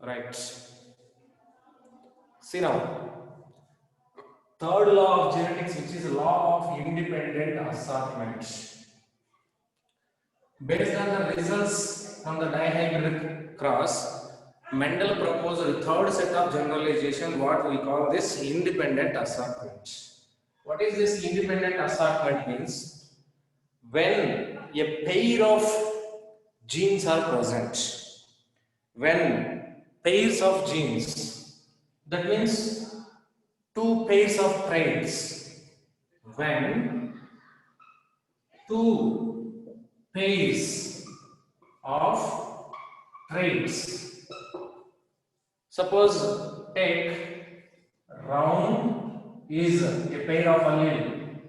Right. See now, third law of genetics, which is law of independent assortment. Based on the results from the dihybrid cross, Mendel proposed a third set of generalization, what we call this independent assortment. What is this independent assortment means? When a pair of genes are present, when pairs of genes, that means two pairs of traits, when two pairs of traits, suppose take round is a pair of allele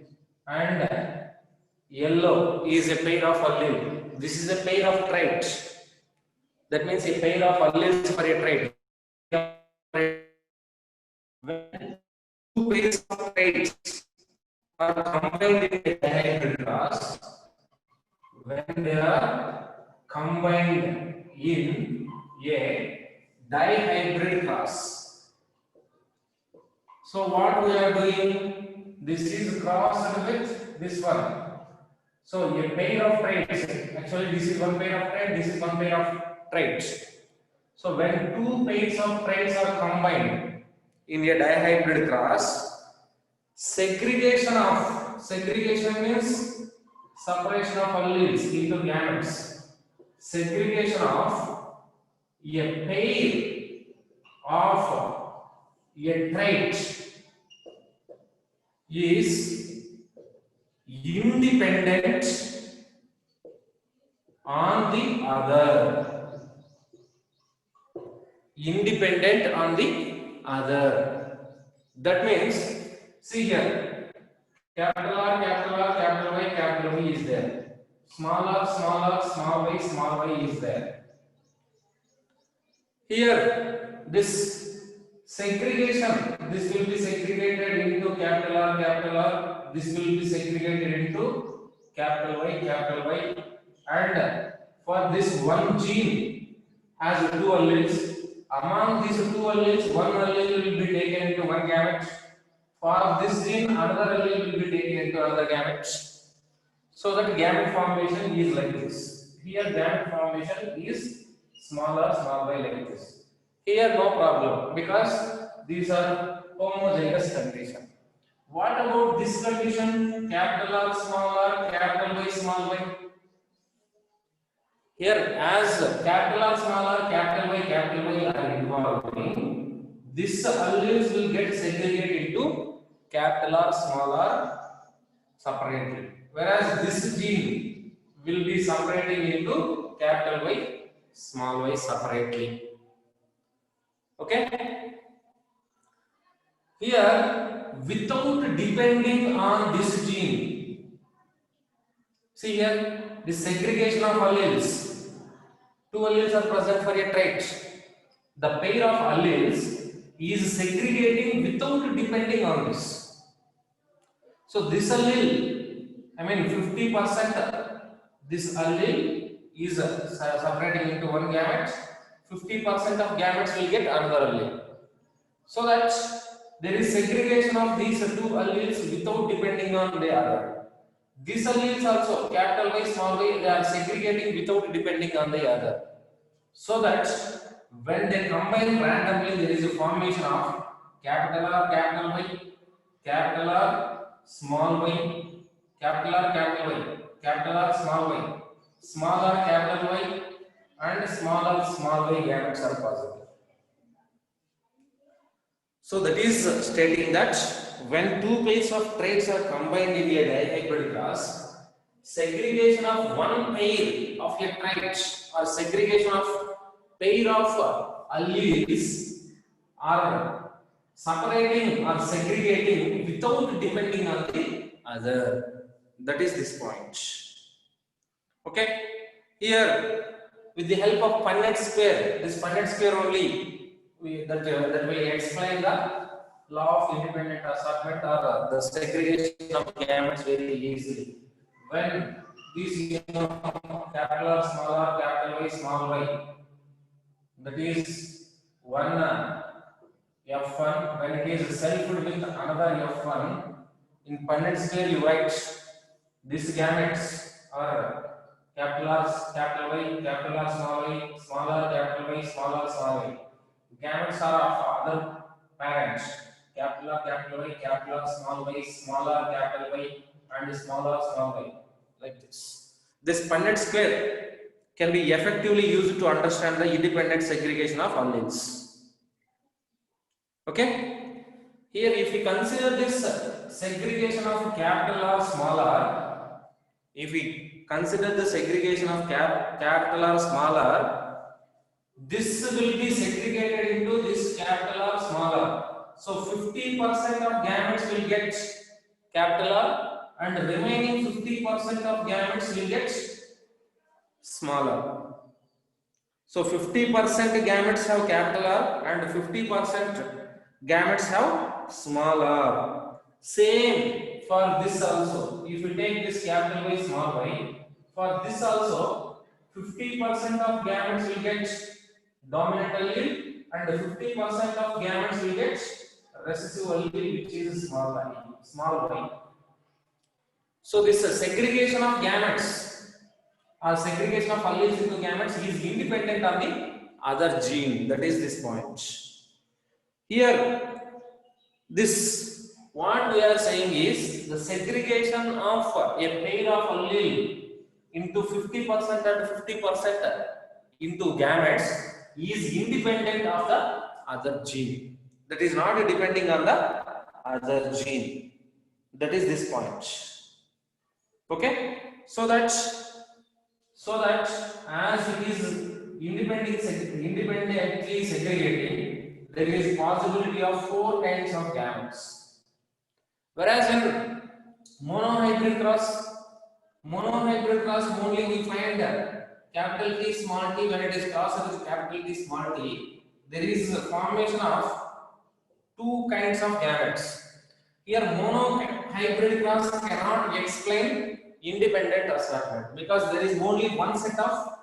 and yellow is a pair of allele. This is a pair of trait. That means a pair of alleles for a trait. When two pairs of traits are combined in a dihybrid class, when they are combined in a dihybrid class. So what we are doing? This is crossed with this one. So a pair of traits. Actually, this is one pair of traits. This is one pair of traits. So when two pairs of traits are combined in a dihybrid cross, segregation means separation of alleles into gametes. Segregation of a pair of a trait is independent on the other. Independent on the other. That means, see here, capital R, capital R, capital Y, capital V is there. Small r, small y is there. Here, this segregation, this will be segregated into capital R, this will be segregated into capital Y, and for this one gene has two alleles. Among these two alleles, one allele will be taken into one gamete. For this gene, another allele will be taken into another gamete. So that gamete formation is like this. Here, gamete formation is small y like this. Here, no problem because these are homozygous condition. What about this condition? Capital R, capital Y. Here, as capital R, capital Y are involving, this alleles will get segregated into capital R separately. Whereas this gene will be separating into capital Y separately. Okay? Here, without depending on this gene, see here, the segregation of alleles. Two alleles are present for a trait. The pair of alleles is segregating without depending on this. So this allele, 50%, this allele is separating into one gamete. 50% of gametes will get another allele. So that there is segregation of these two alleles without depending on the other. These alleles also, capital Y, small y, they are segregating without depending on the other. So that when they combine randomly, there is a formation of capital R, capital Y, capital R, small y, capital R, capital Y, capital R, small r, capital Y, and small y gametes are possible. So that is stating that when two pairs of traits are combined in a dihybrid class, segregation of one pair of a trait or segregation of pair of alleles are separating or segregating without depending on the other. That is this point. Okay. Here, with the help of Punnett square, this Punnett square only that will explain the law of independent assortment or the segregation of gametes very easily. When these capital R, capital Y, small y, that is one F1 when it is selfed with another F1 in Punnett square you write these gametes are capital R, capital Y, capital R, small r, capital Y, small r, small y. Gametes are of other parents, capital R, capital Y, capital R, small r, capital Y, and small r, small y, like this. This Punnett square can be effectively used to understand the independent segregation of alleles. Okay? Here, if we consider this segregation of capital R, small r, if we consider the segregation of capital R, small r, this will be segregated into this capital R, small r. So 50% of gametes will get capital R and remaining 50% of gametes will get smaller. So 50% gametes have capital R and 50% gametes have small r. Same for this also. If you take this capital Y, small y, for this also 50% of gametes will get dominant allele and 50% of gametes will get recessive allele, which is small y. So this segregation of gametes or segregation of alleles into gametes is independent of the other gene. That is this point. Here, this what we are saying is the segregation of a pair of allele into 50% and 50% into gametes is independent of the other gene. That is not depending on the other gene. That is this point. Okay, so that as it is independently segregating, there is possibility of 4 kinds of gametes. Whereas in monohybrid cross only we find capital T small t when it is crossed with capital T small t, there is a formation of 2 kinds of gametes. Here monohybrid cross cannot explain independent assortment because there is only one set of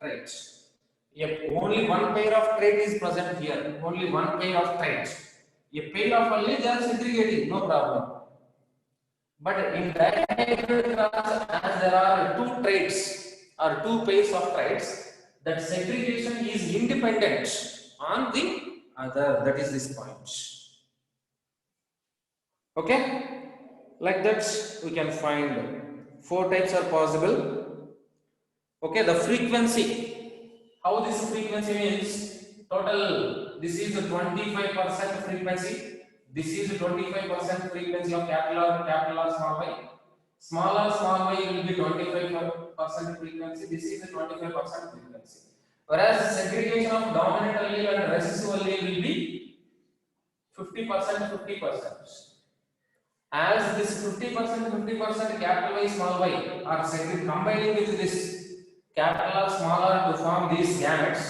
traits. If only one pair of trait is present here, only one pair of traits. A pair of only they are segregating, no problem. But in dihybrid cross, as there are 2 traits or 2 pairs of traits, that segregation is independent on the other. That is this point. Okay, like that we can find 4 types are possible. Okay, the frequency, how this frequency means total, this is the 25% frequency, this is the 25% frequency of capital R, small y. Small y will be 25% frequency, this is the 25% frequency. Whereas segregation of dominant allele and recessive allele will be 50%. As this 50% capital Y, small y are combining with this capital R, small r to form these gametes,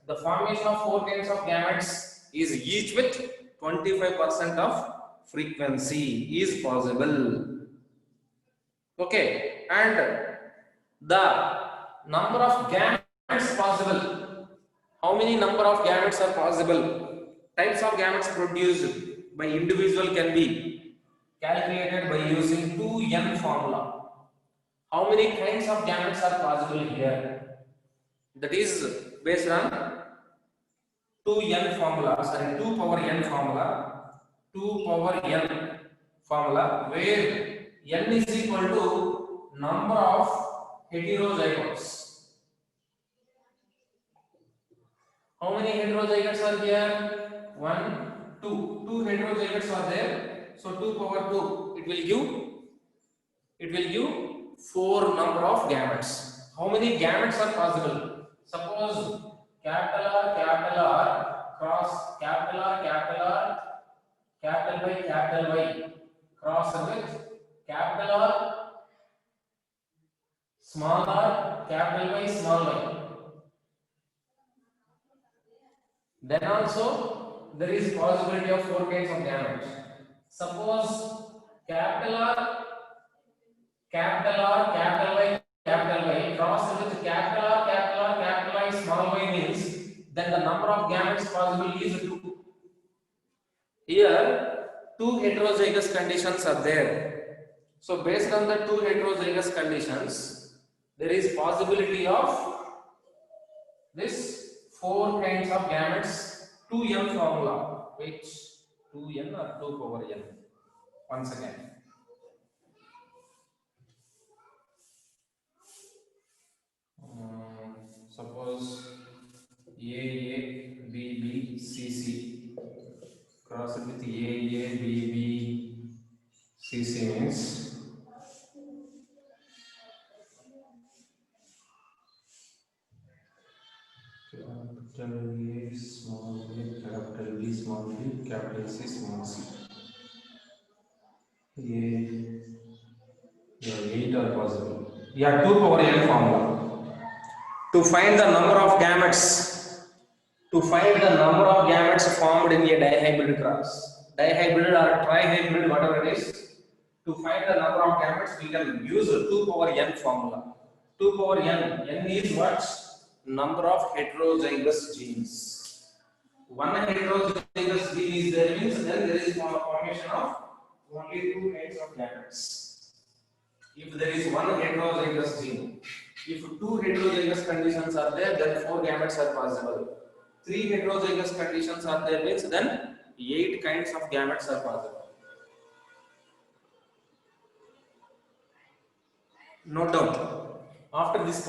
the formation of 4 kinds of gametes is each with 25% of frequency is possible. Okay, and the number of gametes possible, how many number of gametes are possible, types of gametes produced by individual can be calculated by using 2n formula. How many kinds of gametes are possible here? That is based on 2n formula, sorry, 2 power n formula, 2 power n formula, where n is equal to number of heterozygotes. How many heterozygotes are here? 1, 2. 2 heterozygotes are there. So 2 power 2, it will give 4 number of gametes. How many gametes are possible? Suppose capital R cross capital R, capital Y cross with capital R, small r, capital Y, small y. Then also there is possibility of 4 kinds of gametes. Suppose capital R, capital Y crossed with capital R, capital Y, small y means then the number of gametes possible is 2. Here, 2 heterozygous conditions are there. So based on the 2 heterozygous conditions, there is possibility of this 4 kinds of gametes, 2n formula, which 2n or 2 power n. Once again, suppose AABBCC cross with AABBCC means capital A small a, capital B small b, capital C small c. Yeah, 8 are possible. Yeah, 2 power n formula. To find the number of gametes, formed in a dihybrid cross, dihybrid or trihybrid, whatever it is, to find the number of gametes, we can use a 2 power n formula. 2 power n is what? Number of heterozygous genes. One heterozygous gene is there means then there is formation of only 2 kinds of gametes. If there is one heterozygous gene, if 2 heterozygous conditions are there, then 4 gametes are possible. 3 heterozygous conditions are there means then 8 kinds of gametes are possible. Note down. After this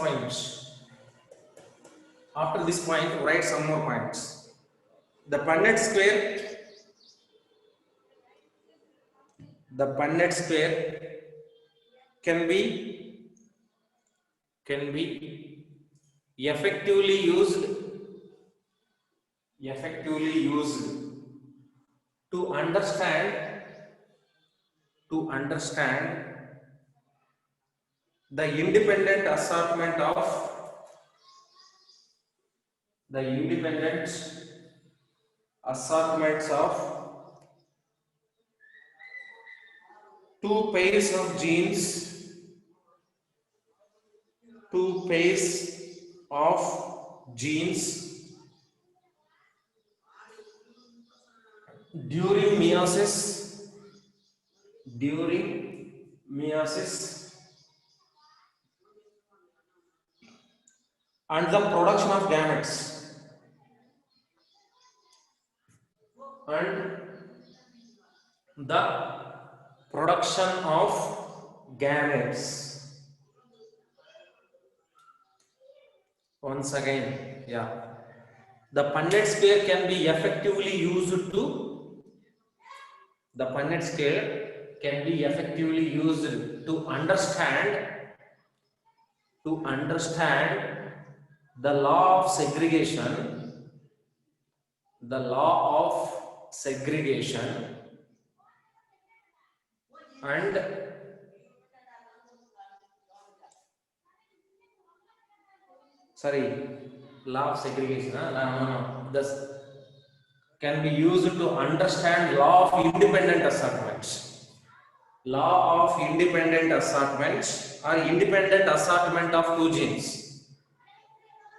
point, write some more points. The Punnett square can be effectively used to understand the independent assortment of 2 pairs of genes during meiosis and the production of gametes Once again, yeah, the Punnett square can be effectively used to understand the law of segregation and law of segregation. This can be used to understand law of independent assortments. Law of independent assortments or independent assortment of 2 genes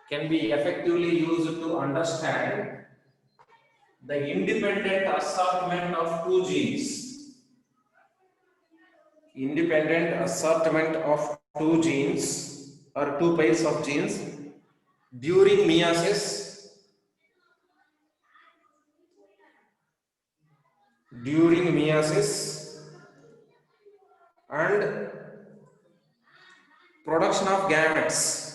can be effectively used to understand the independent assortment of 2 genes. Independent assortment of 2 genes or 2 pairs of genes during meiosis and production of gametes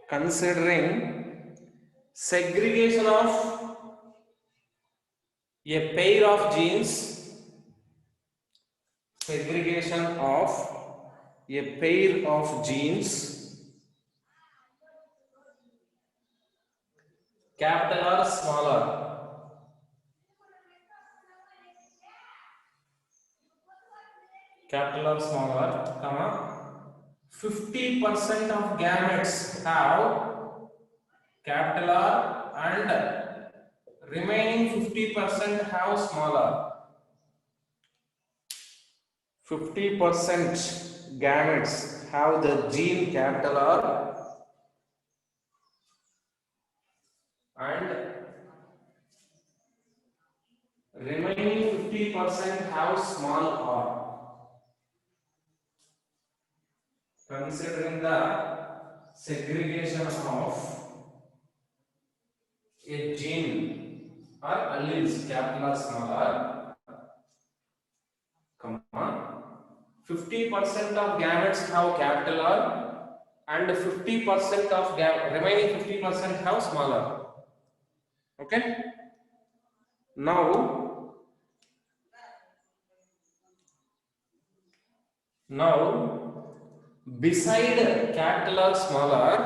considering segregation of a pair of genes capital or small r, comma 50% of gametes have capital R and remaining 50% have small r. 50% gametes have the gene capital R and remaining 50% have small r. Considering the segregation of a gene or alleles capital or small r, comma 50% of gametes have capital R and 50% of remaining 50% have small r. Okay. Now beside capital or small r,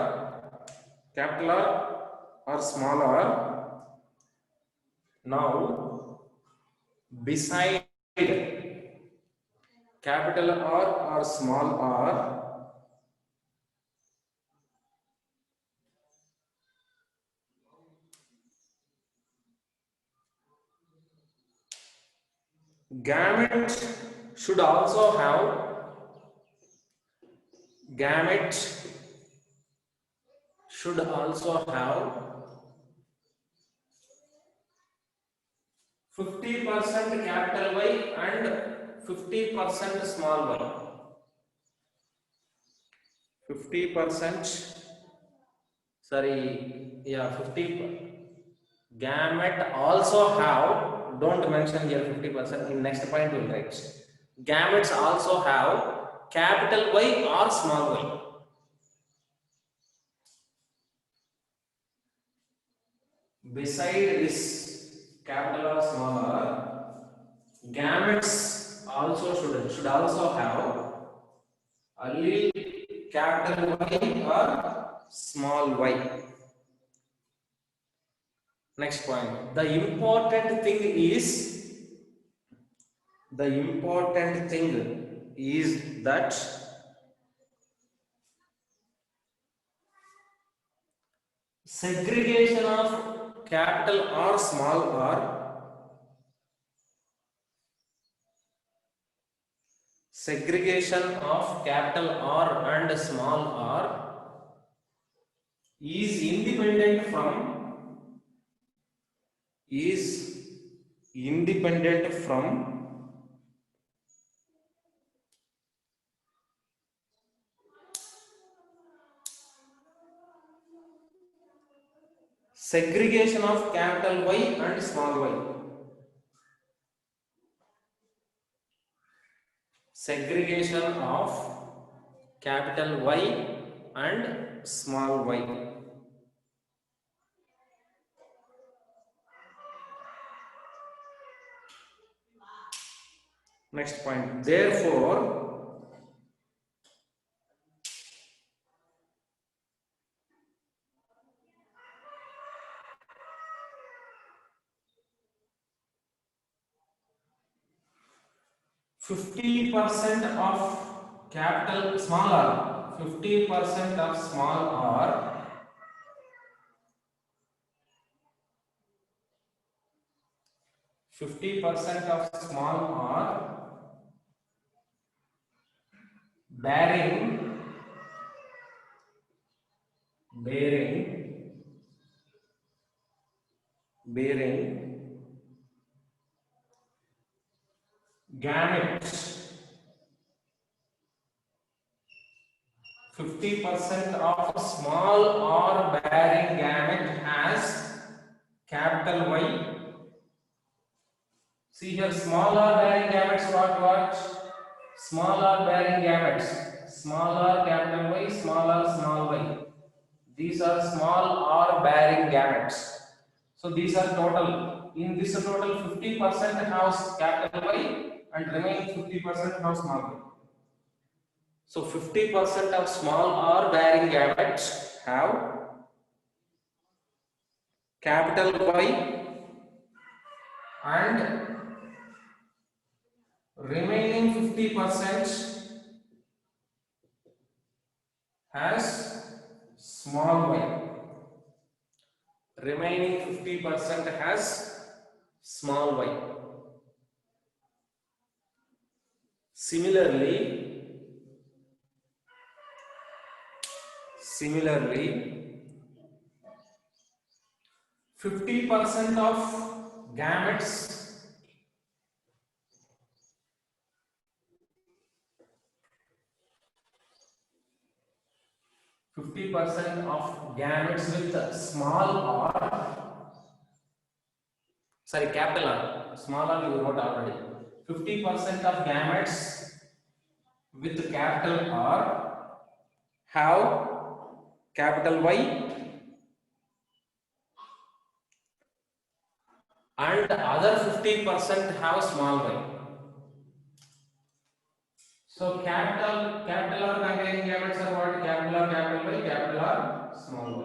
capital R or small r, now beside capital R or small r, gamete should also have 50% capital Y and 50% small y. 50% 50 gamete also have, don't mention here 50%, in next point we'll write. Gametes also have capital Y or small y. Beside this capital or small r, gametes also should also have allele capital Y or small y. Next point, the important thing is that segregation of capital or small r, segregation of capital R and small r is independent from segregation of capital Y and small y. Segregation of capital Y and small y. Next point, therefore 50% of capital small r, 50% of small r, 50% of small r bearing gametes, 50% of small r bearing gamete has capital Y. See here, small r bearing gametes, what? Small r bearing gametes, small r capital Y, small r small y. These are small r bearing gametes. So these are total. In this total, 50% have capital Y and remaining 50% have small y. So 50% of small r bearing gametes have capital Y and remaining 50% has small y. remaining 50% has small y. Similarly, 50% of gametes with small r, sorry, capital R, small r you wrote already. 50% of gametes with capital R have capital Y, and other 50% have small y. So capital R containing gametes are what? Capital R, capital Y, capital R, small y.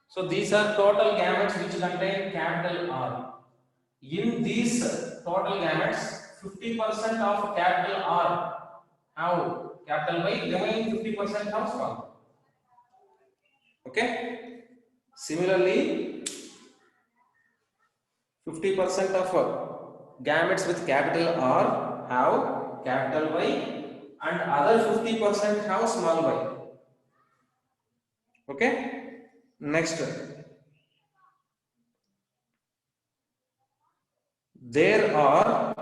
So these are total gametes which contain capital R. In these total gametes, 50% of capital R have capital Y, remaining 50% have small y. Okay. Similarly, 50% of gametes with capital R have capital Y, and other 50% have small y. Okay. Next, there are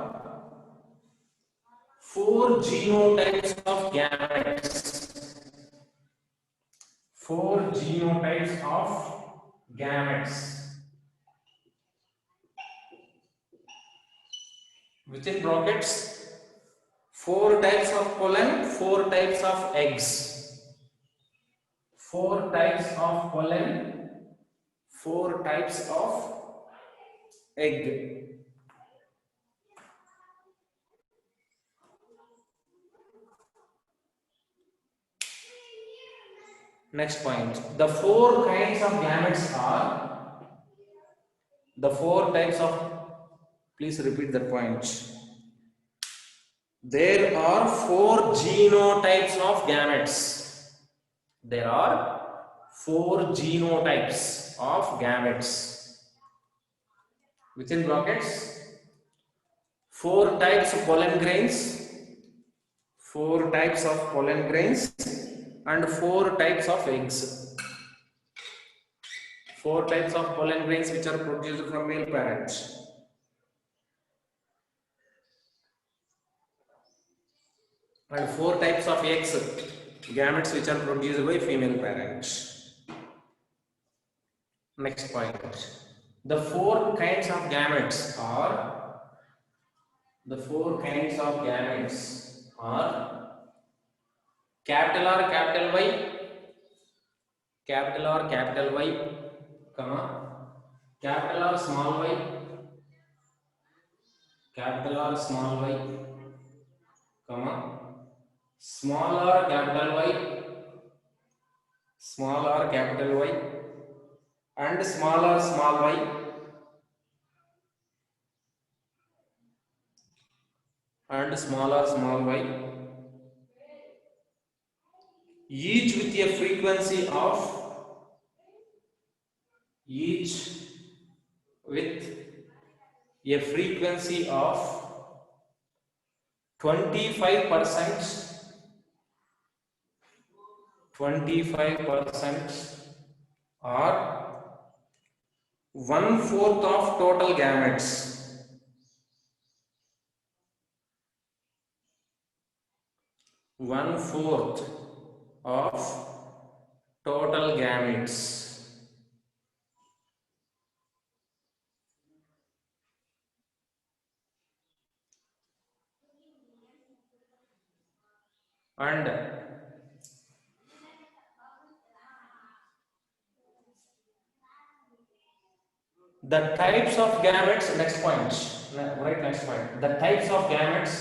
4 genotypes of gametes. 4 genotypes of gametes. Within brackets, 4 types of pollen, 4 types of eggs. 4 types of pollen, 4 types of egg. Next point. The 4 kinds of gametes are, the 4 types of, please repeat that point. There are 4 genotypes of gametes. There are 4 genotypes of gametes. Within brackets, 4 types of pollen grains, 4 types of pollen grains, and 4 types of eggs. 4 types of pollen grains which are produced from male parents. And 4 types of eggs, gametes which are produced by female parents. Next point. The 4 kinds of gametes are, capital R, capital Y, capital R, capital Y, comma, capital R, small y, capital R, small y, comma, small r, capital Y, small r, capital Y, and small r, small y, and small r, small y, each with a frequency of, 25%, 25% or 1/4 of total gametes. 1/4 of total gametes. And the types of gametes, next point, right, next point. The types of gametes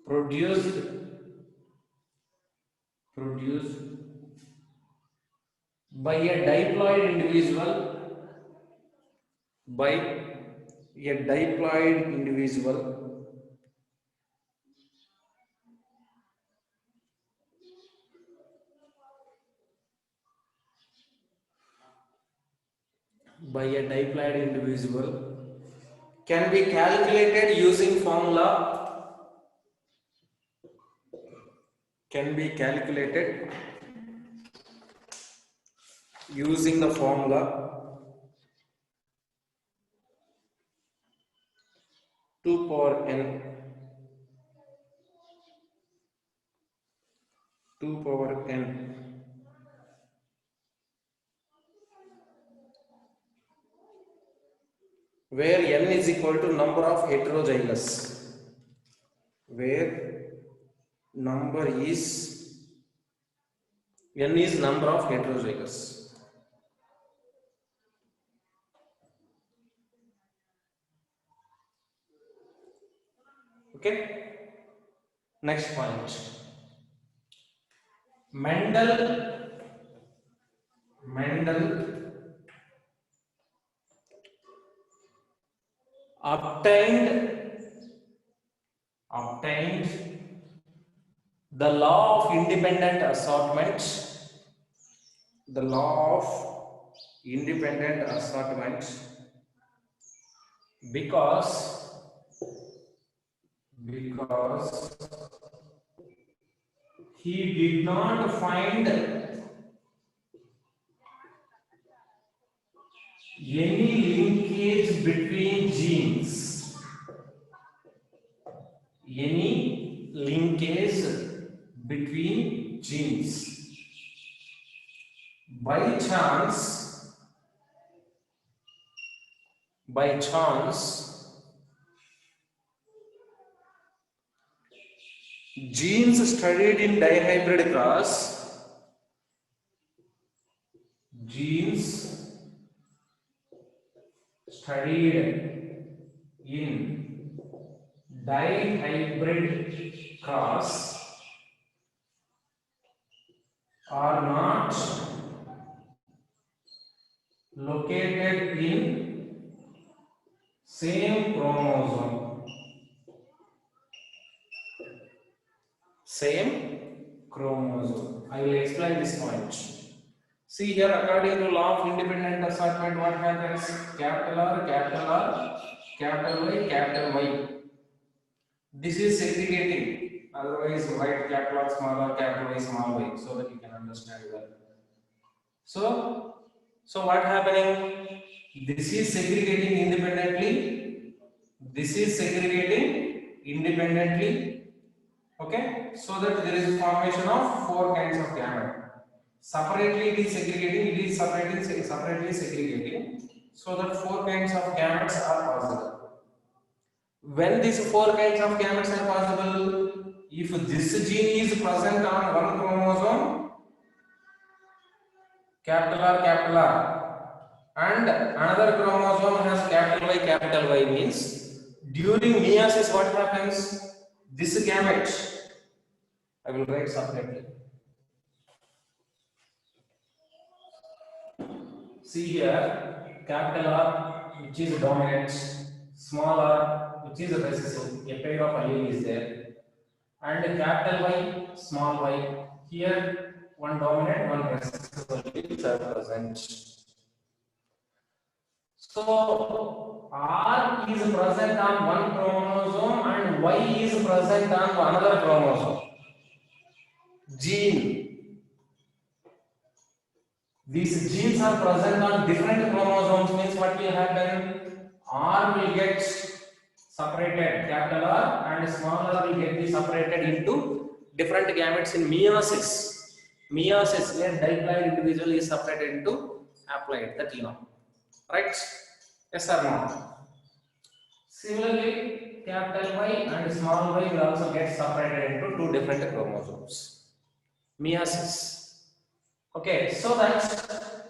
produced by a diploid individual, by a diploid individual can be calculated using formula, can be calculated using the formula 2 power n 2 power n where n is equal to number of heterozygous, where number is n is number of heterozygous. Okay, next point. Mendel obtained the law of independent assortment, the law of independent assortment because he did not find any linkage between genes, any linkage between genes. By chance genes studied in dihybrid cross, genes studied in dihybrid cross are not located in same chromosome. Same chromosome. I will explain this point. See here, according to law of independent assortment, what happens? Capital R, capital R, capital Y. This is segregating. Otherwise, write capital R, small r, capital Y, small y, so that you can understand well. So what happening? This is segregating independently. This is segregating independently. Okay, so that there is formation of 4 kinds of gamete. Separately it is segregating, it is separately segregating, so that 4 kinds of gametes are possible. When these 4 kinds of gametes are possible, if this gene is present on one chromosome, capital R, and another chromosome has capital Y, means during meiosis what happens? This gamete, I will write separately. See here, capital R, which is dominant, small r, which is recessive, a pair of allele is there, and capital Y, small y. Here, one dominant, one recessive alleles are present. So, R is present on one chromosome and Y is present on another chromosome. Gene. These genes are present on different chromosomes, means what will happen? R will get separated, capital R, and small r will get separated into different gametes in meiosis. Meiosis, where diploid individual is separated into haploid, that you know. Right? Yes or no? Similarly, capital Y and small y will also get separated into 2 different chromosomes. Meiosis. Okay, so that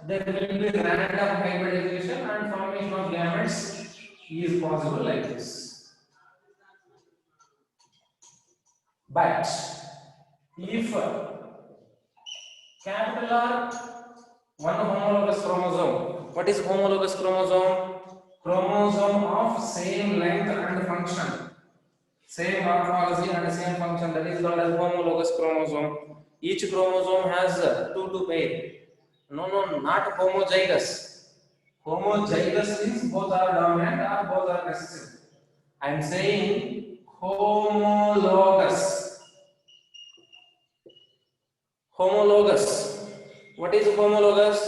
there will be random hybridization and formation of gametes is possible like this. But if capital R, one homologous chromosome, what is homologous chromosome? Chromosome of same length and function, same morphology and same function, that is called as homologous chromosome. Each chromosome has 2 pair. No, not homozygous. Homozygous means both are dominant or both are recessive. I am saying homologous. Homologous. What is homologous?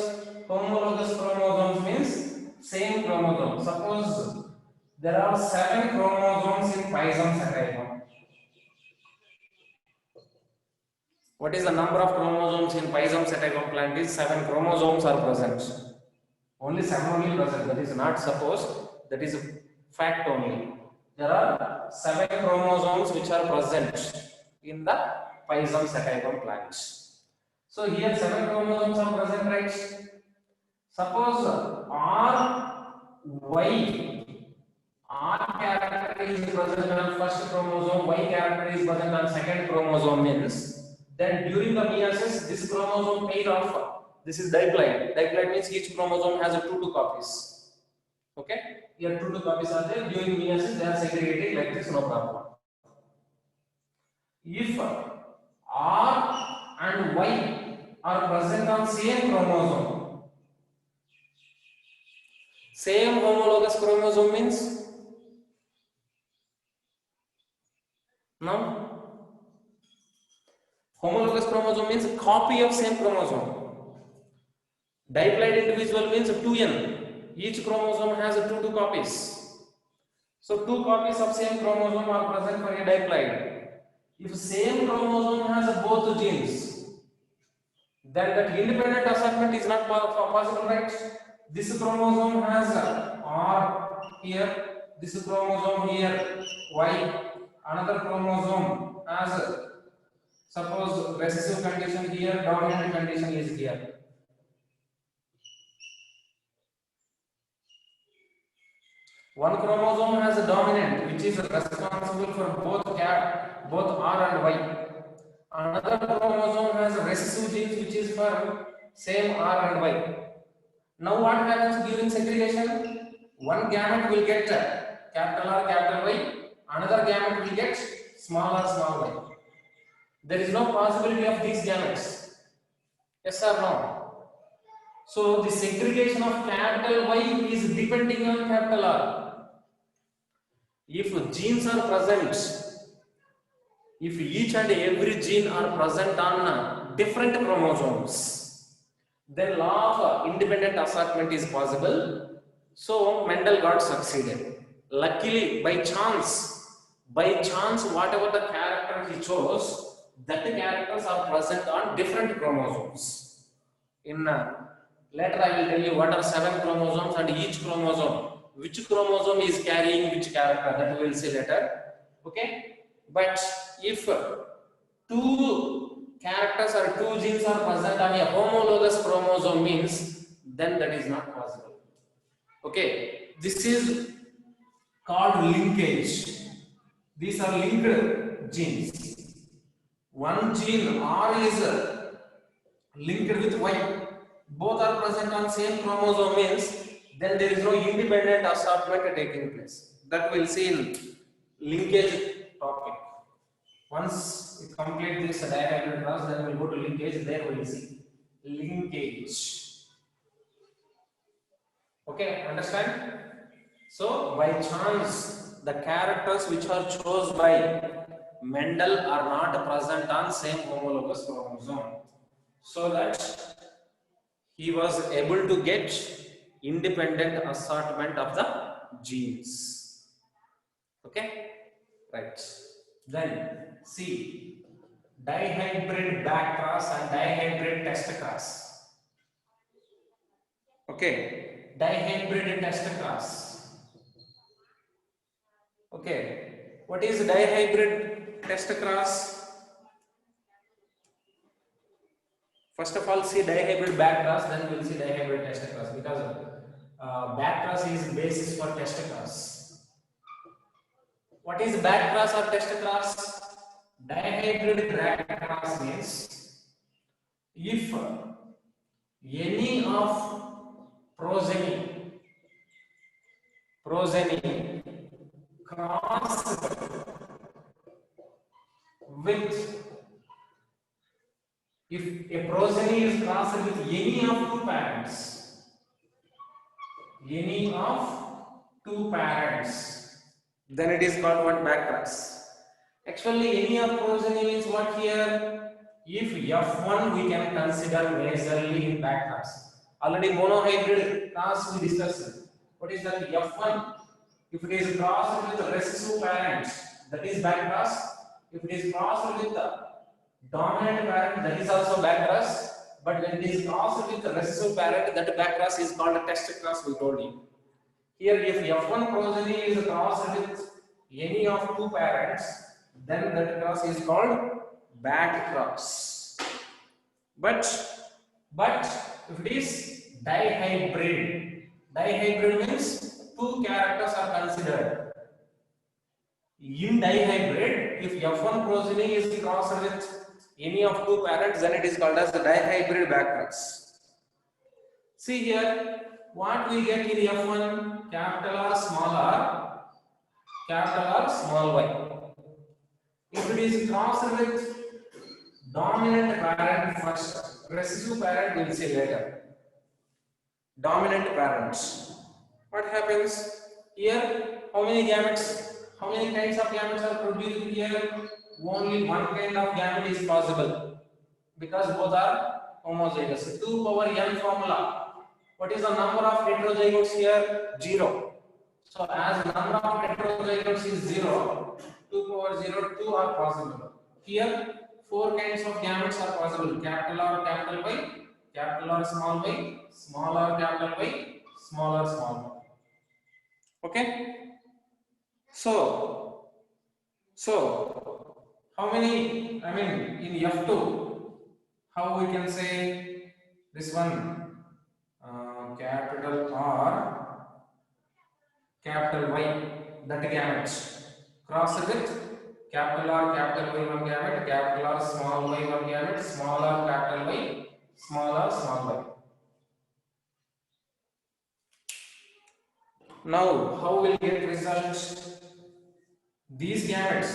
Homologous chromosomes means same chromosome. Suppose there are 7 chromosomes in Pisum sativum. What is the number of chromosomes in Pisum sativum plant? Is 7 chromosomes are present. Only 7 only present. That is not supposed. That is a fact only. There are 7 chromosomes which are present in the Pisum sativum plant. So here 7 chromosomes are present, right? Suppose R character is present on first chromosome, Y character is present on second chromosome means then during the meiosis this chromosome pair of this is diploid. Diploid means each chromosome has a 2 copies. Okay? Here 2 copies are there. During meiosis they are segregated like this, no problem. If R and Y are present on same chromosome, same homologous chromosome means no. Homologous chromosome means copy of same chromosome. Diploid individual means 2n. Each chromosome has 2 copies. So 2 copies of same chromosome are present for a diploid. If same chromosome has both genes, then that independent assortment is not possible, right? This chromosome has R here, this chromosome here, Y, another chromosome has suppose recessive condition here, dominant condition is here. One chromosome has a dominant which is responsible for both R and Y. Another chromosome has recessive genes which is for same R and Y. Now what happens during segregation? One gamete will get capital R, capital Y. Another gamete will get small r, small y. There is no possibility of these gametes. Yes or no? So the segregation of capital Y is depending on capital R. If genes are present, if each and every gene are present on different chromosomes, then law of independent assortment is possible. So Mendel got succeeded. Luckily, by chance, whatever the character he chose, that characters are present on different chromosomes. In later I will tell you what are 7 chromosomes and each chromosome, which chromosome is carrying which character, that we will see later. Okay, but if 2 characters or 2 genes are present on a homologous chromosome means, then that is not possible. Okay, this is called linkage. These are linked genes. One gene R is linked with Y, both are present on same chromosome means, then there is no independent assortment taking place. That we will see in linkage topic. Once it complete this dihybrid cross, then we will go to linkage. There we will see linkage. Okay, understand? So by chance, the characters which are chosen by Mendel are not present on same homologous chromosome, so that he was able to get independent assortment of the genes. Okay, right. Then see dihybrid backcross and dihybrid test cross. Okay, dihybrid test cross. Okay, what is dihybrid test cross? First of all, see dihybrid backcross, then we will see dihybrid test cross, because backcross is basis for test cross. What is backcross or test cross? Dihybrid backcross means if any of progeny cross with, if a progeny is crossed with any of 2 parents, any of two parents, then it is called what? Backcross. Actually, any of progeny means what here? If F1 we can consider majorly in backcross. Already monohybrid cross we discussed. What is that? F1. If it is crossed with the recessive parent, that is backcross. If it is crossed with the dominant parent, that is also backcross. But when it is crossed with the recessive parent, that backcross is called a test cross, we told you. Here, if F1 progeny is crossed with any of two parents, then that cross is called backcross. But if it is dihybrid, dihybrid means two characters are considered. In dihybrid, if F1 progeny is crossed with any of two parents, then it is called as the dihybrid backcross. See here, what we get in F1, capital R, small r, capital R, small y. If it is crossed with dominant parent first, recessive parent we will see later. Dominant parents. What happens here? How many gametes? How many kinds of gametes are produced here? Only one kind of gamete is possible because both are homozygous. 2 power n formula. What is the number of heterozygotes here? 0. So as number of heterozygotes is 0, 2 power 0, 2 are possible. Here 4 kinds of gametes are possible. Capital R, capital Y, capital R, small y, small r, capital Y, small r, small y. Okay? So how many, I mean in F2, how we can say this one? Capital R, capital Y, that gamete crossed with capital R, capital Y, one gamete, capital R, small y, one gamete, small r, capital Y, small r, small y. Now, how will get results? These gametes,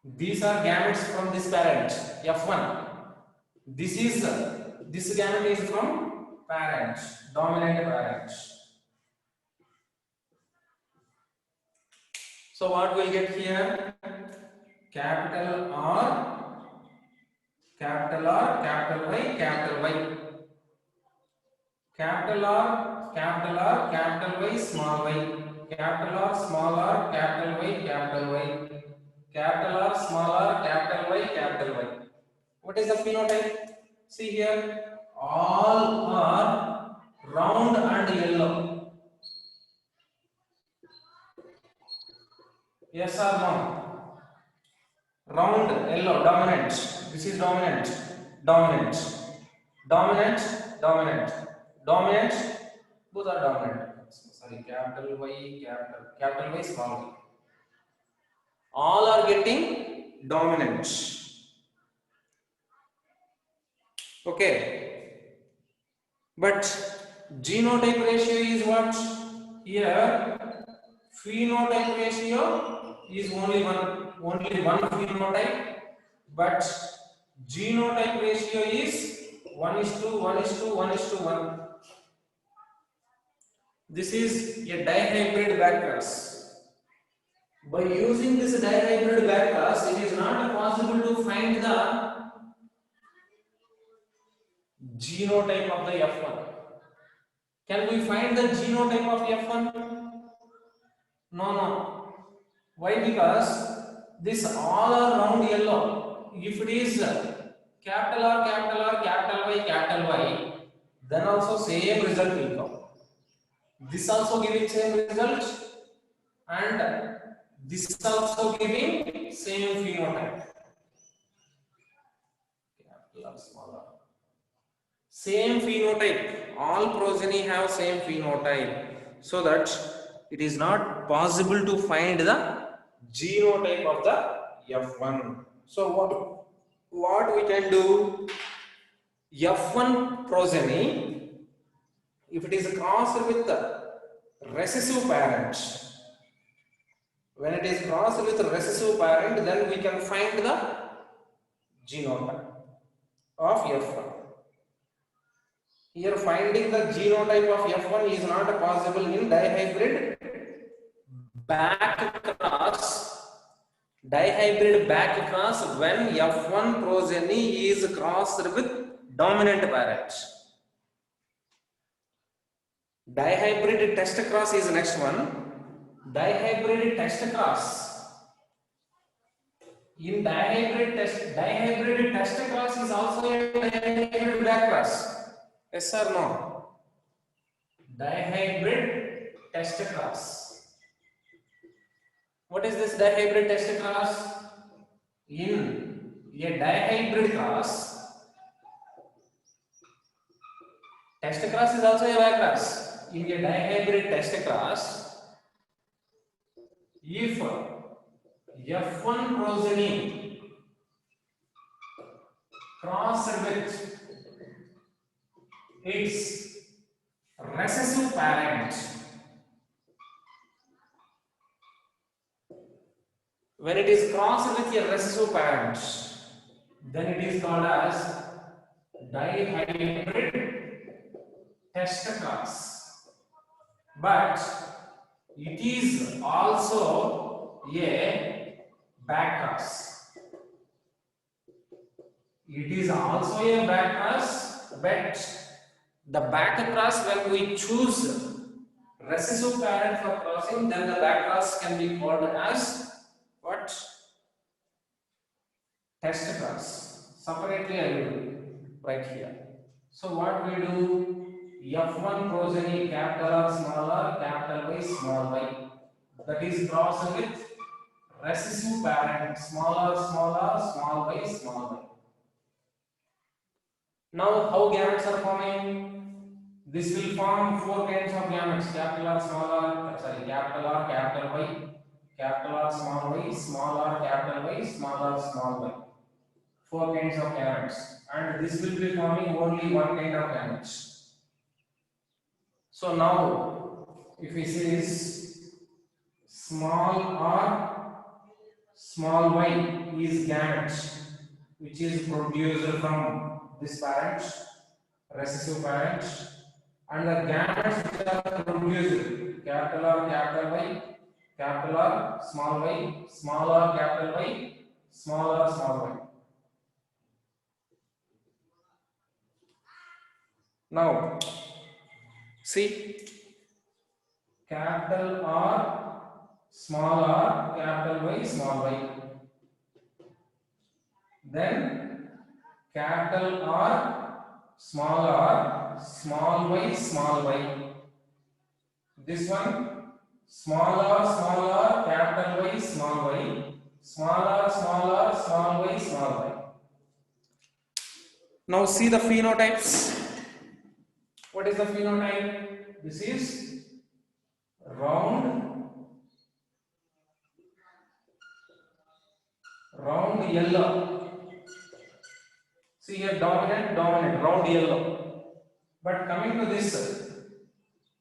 these are gametes from this parent F1. This gamete is from parent, dominant parent. So what we'll get here? Capital R, capital R, capital Y, capital Y. Capital R, capital R, capital Y, small y. Capital R, small r, capital Y, capital Y. Capital R, small r, capital Y, capital Y. What is the phenotype? See here, all are round and yellow. Yes or no? Round, yellow, dominant. This is dominant, dominant, dominant, dominant, dominant. Both are dominant. Sorry, capital Y, capital Y, small y. All are getting dominant. Okay. But genotype ratio is what? Here, phenotype ratio is only one phenotype, but genotype ratio is 1:1:1:1. This is a dihybrid backcross. By using this dihybrid backcross, it is not possible to find the genotype of the F1. Can we find the genotype of F1? No. Why? Because this all are round yellow. If it is capital R, capital R, capital Y, then also same result will come. This also giving same result, and this is also giving same phenotype. Capital R, small r. Same phenotype. All progeny have same phenotype, so that it is not possible to find the genotype of the F1. So what we can do? F1 progeny, if it is crossed with the recessive parent, when it is crossed with the recessive parent, then we can find the genotype of F1. Here finding the genotype of F1 is not possible in dihybrid back cross. Dihybrid back cross when F1 progeny is crossed with dominant parent. Dihybrid test cross is next one. Dihybrid test cross. In dihybrid test cross is also a dihybrid back cross. Yes or no? Dihybrid test cross. What is this dihybrid test cross? In a dihybrid cross, test cross is also a back cross. In a dihybrid test cross, if F1 progeny crossed with its recessive parent, when it is crossed with a recessive parent, then it is called as dihybrid test cross. But it is also a back cross. It is also a back cross, but the back cross, when we choose recessive parent for crossing, then the back cross can be called as what? Test cross. Separately I will do right here. So what we do? F1 progeny capital R small r, capital Y small y. That is crossed with recessive parent small r, small y, small y. Now how gametes are forming? This will form four kinds of gametes: capital R, small r, capital R, capital Y, capital R, small y, small r, capital Y, small r, small y. Four kinds of gametes, and this will be forming only one kind of gametes. So now, if we say this small r, small y is gamete, which is produced from this parent, recessive parent, and the gametes which are produced capital R, capital Y, capital R, small y, small r, capital Y, small r, small y. Now, see, capital R, small r, capital Y, small y. Then capital R, small y, small y. This one, small r, capital Y, small y, small r, small y, small y. Now see the phenotypes. What is the phenotype? This is round yellow. See here, dominant, round yellow. But coming to this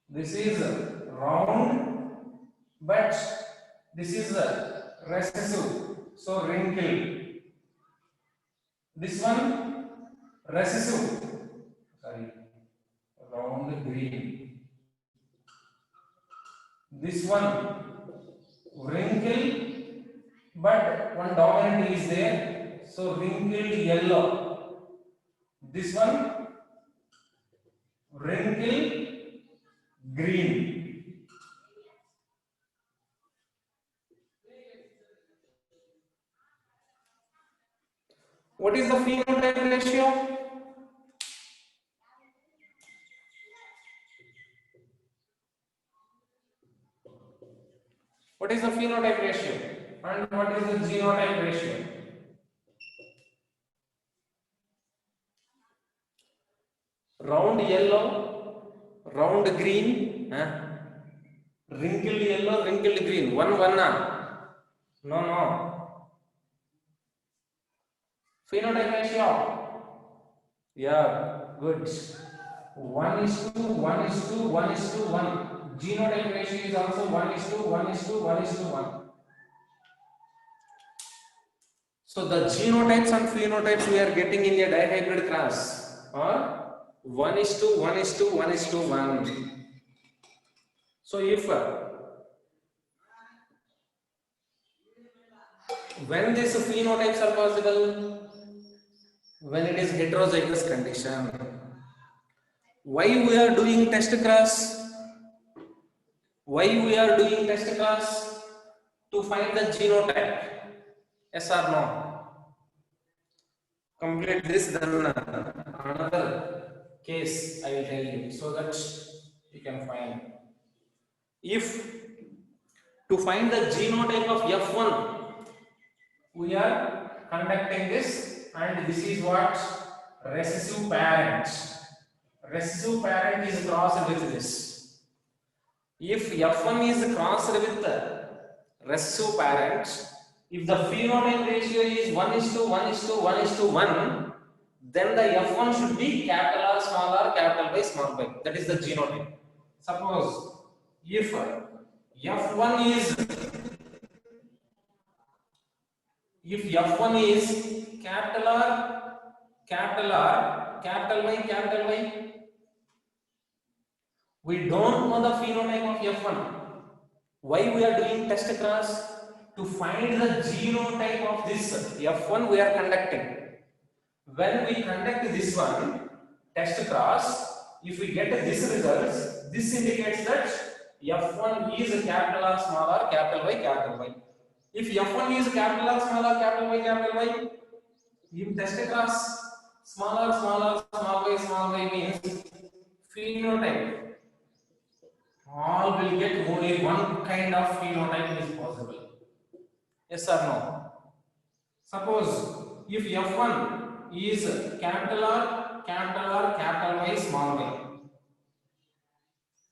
is round, but this is recessive, so wrinkle. This one recessive, round green. This one wrinkle, but one dominant is there, so wrinkled yellow. This one wrinkled green. What is the phenotype ratio? What is the phenotype ratio? And what is the genotype ratio? Round yellow, round green, wrinkled yellow, wrinkled green. One. No. Phenotype ratio. Yeah, good. 1:1:1:1. Genotype ratio is also 1:1:1:1. So the genotypes and phenotypes we are getting in a dihybrid class are 1 is to 1 is to 1 is to 1. So if when these phenotypes are possible, when it is heterozygous condition. Why we are doing test cross? Why we are doing test cross? To find the genotype. Yes or no? Complete this, then another case I will tell you so that you can find. If to find the genotype of F1, we are conducting this, and this is what recessive parent. Recessive parent is crossed with this. If F1 is crossed with the recessive parent, if the phenotype ratio is 1 is to 1 is to 1 is to 1, then the F1 should be capital R, small r, capital Y, small y. That is the genotype. Suppose if F1 is capital R, capital R, capital Y, we don't know the phenotype of F1. Why we are doing test cross? To find the genotype of this F1 we are conducting. When we conduct this one, test cross, if we get this results, this indicates that F1 is capital R, small r, capital Y. If F1 is capital R, small r, capital Y, in test cross, small r, small y means phenotype. All will get only one kind of phenotype is possible. Yes or no? Suppose if F1 is capital R, capital Y, small y,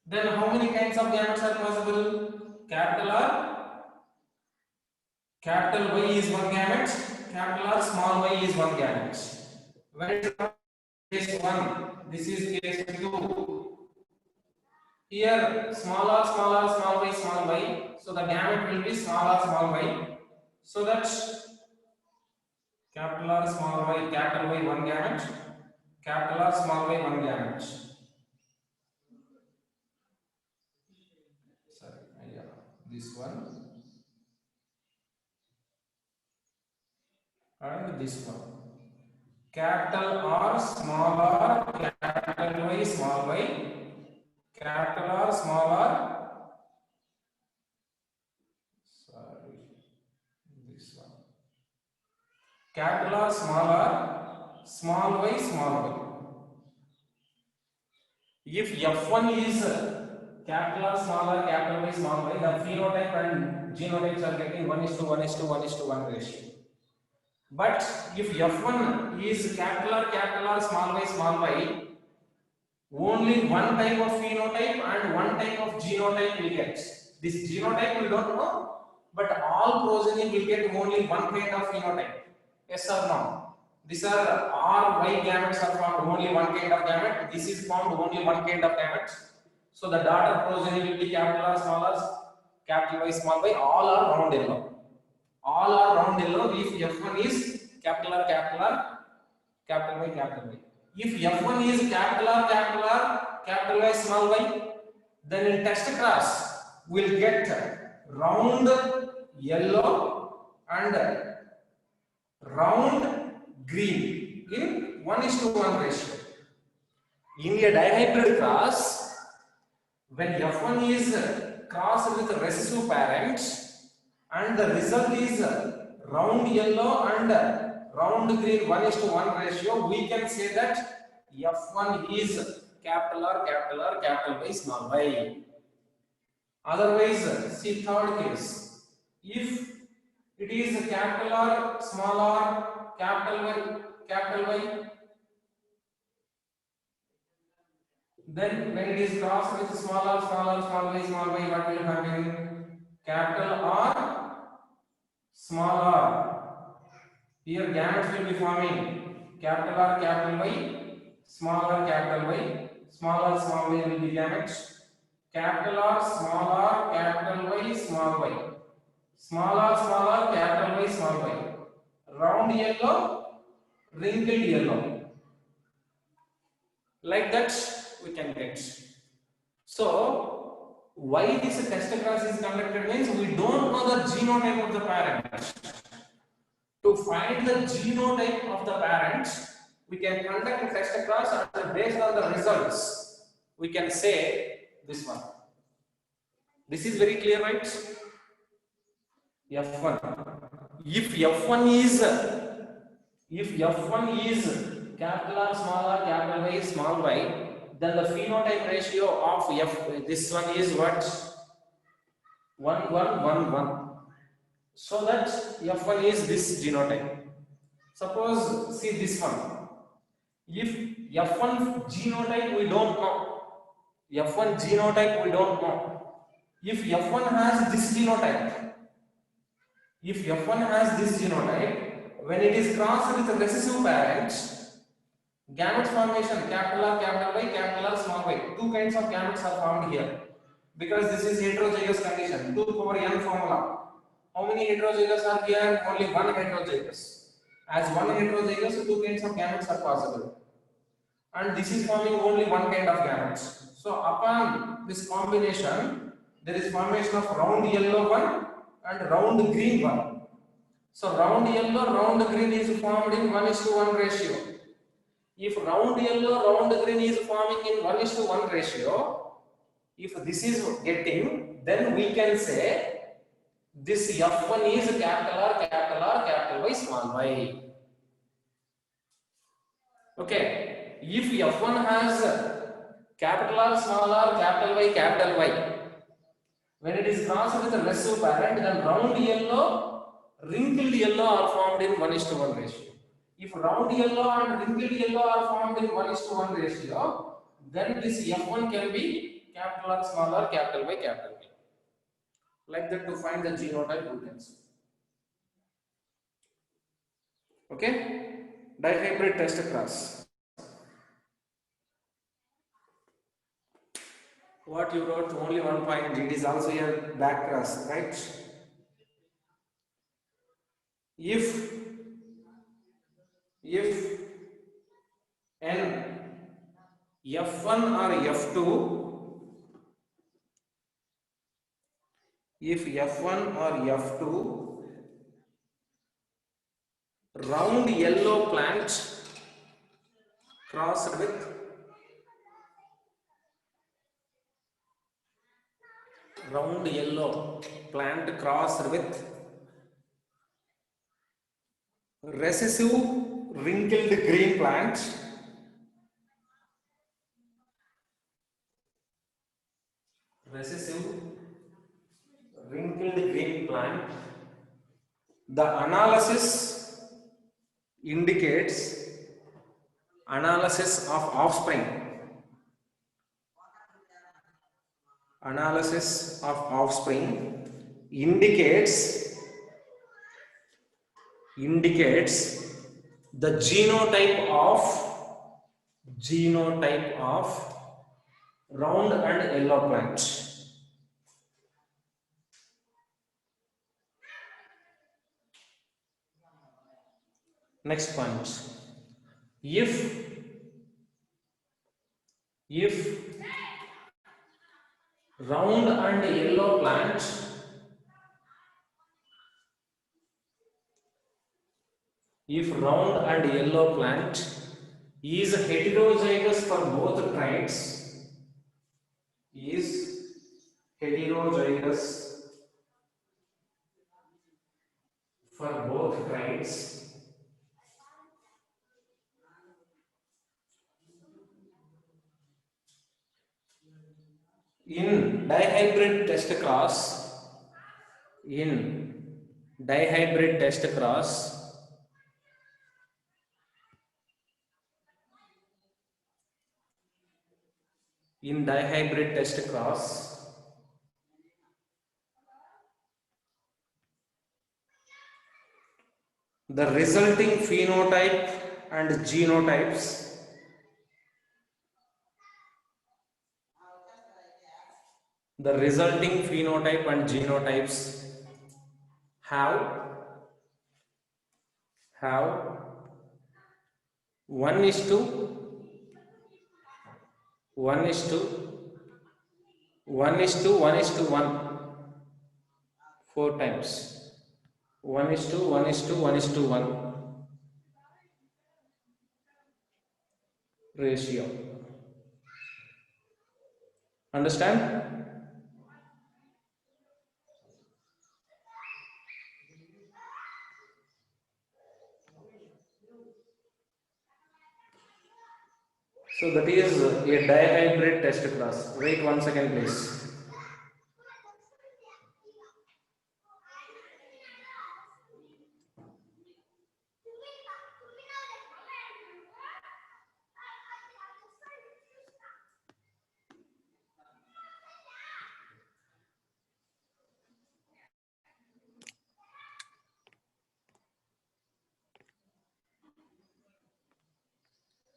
then how many kinds of gametes are possible? Capital R, capital Y is one gamete, capital R, small y is one gamete. When it is case 1, this is case 2. Here small r, small y, so the gamete will be small r, small y, so that capital R, small y, capital Y one gamete, capital R, small y one gamete. Sorry, yeah, this one and this one. Capital R, small r, capital Y, small y, capital R, small r. Sorry, this one. Capital R, small y, small y. If F1 is capital R, capital Y, small y, the phenotype and genotypes are getting 1 is to 1 is to 1 is to 1 ratio. But if F1 is capital R, small y, only one type of phenotype and one type of genotype will get. This genotype we don't know, but all progeny will get only one kind of phenotype. Yes or no? These are R, Y gametes are formed only one kind of gamete. This is formed only one kind of gamete. So the daughter progeny will be capital R, capital Y, small y. All are round yellow. All are round yellow if F1 is capital R, capital Y. If F1 is capital R, capital Y, small y, then in test cross we'll get round yellow and round green in 1 is to 1 ratio. In a dihybrid cross, when F1 is crossed with recessive parent and the result is round yellow and round green 1 is to 1 ratio, we can say that F1 is capital R, capital Y, small y. Otherwise, see third case. If it is capital R, small r, capital Y, then when it is crossed with small y, what will happen? Capital R, small r. Here gametes will be forming capital R, capital Y, small r, capital Y, small y will be gametes. Capital R, capital Y, small y. Small r, capital Y, small y. Round yellow, wrinkled yellow. Like that we can get. So why this test cross is conducted means we don't know the genotype of the parent. To find the genotype of the parent, we can conduct a test cross, and based on the results we can say this one. This is very clear, right? F1. If F1 is capital R small r capital Y small y, then the phenotype ratio of this one is what? 1 1 1 1. So that F1 is this genotype. Suppose see this one. If F1 genotype we don't know. F1 genotype we don't know. If F1 has this genotype, when it is crossed with a recessive parent, gamete formation capital R, capital Y, capital R, small y. Two kinds of gametes are formed here. Because this is heterozygous condition, 2 to the power n formula. How many heterozygous are here? Only one heterozygous. As one heterozygous, two kinds of gametes are possible. And this is forming only one kind of gametes. So upon this combination, there is formation of round yellow one and round green one. So round yellow, round green is formed in 1:1 ratio. If round yellow, round green is forming in 1:1 ratio, if this is getting, then we can say this F1 is capital R, capital R, capital Y, small y. Okay. If F1 has capital R, small r, capital Y, when it is crossed with a recessive parent, then round yellow, wrinkled yellow are formed in 1:1 ratio. If round yellow and wrinkled yellow are formed in 1:1 ratio, then this F1 can be capital R, small r, capital Y, capital Y. Like that to find the genotype we can see. Okay? Dihybrid test cross. What you wrote only one point, it is also a back cross, right? If n F1 or F2, if F1 or F2 round yellow plant crossed with round yellow plant crossed with recessive wrinkled green plant, the analysis indicates analysis of offspring indicates the genotype of round and yellow plant. Next point. If round and yellow plant is heterozygous for both traits, in dihybrid test cross, the resulting phenotype and genotypes have 1:1 1:1:1:1 4 times. 1:1:1:1 ratio. Understand? So that is a dihybrid test class. Wait 1 second, please.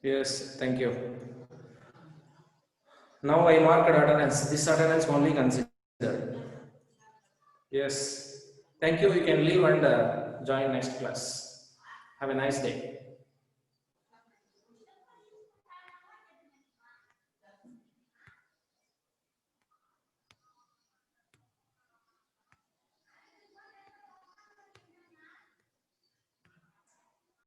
Yes, thank you. Now I marked attendance. This attendance only considered. Yes. Thank you. You can leave and join next class. Have a nice day.